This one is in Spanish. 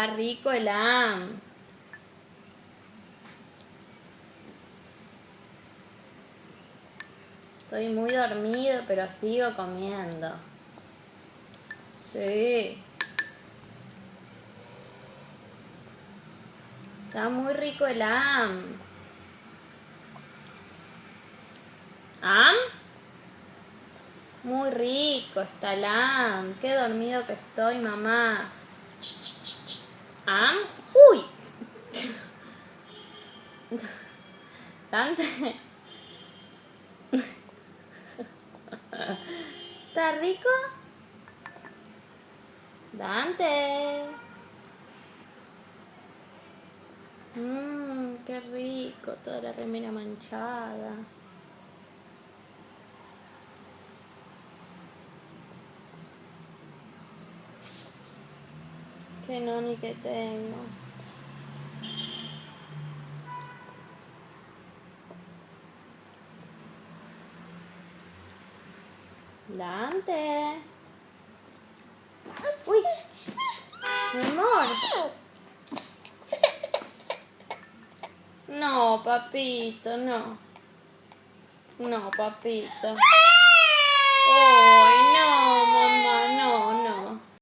Está rico el ham. Estoy muy dormido, pero sigo comiendo. Sí. Está muy rico el ham. ¿Ham? Muy rico está el ham. Qué dormido que estoy, mamá. ¿Ham? ¡Uy! Dante. ¿Está rico? Dante. Qué rico, toda la remera manchada. Qué noni que tengo. Dante. Uy, mi amor. No, papito, no. No, papito. Ay, no,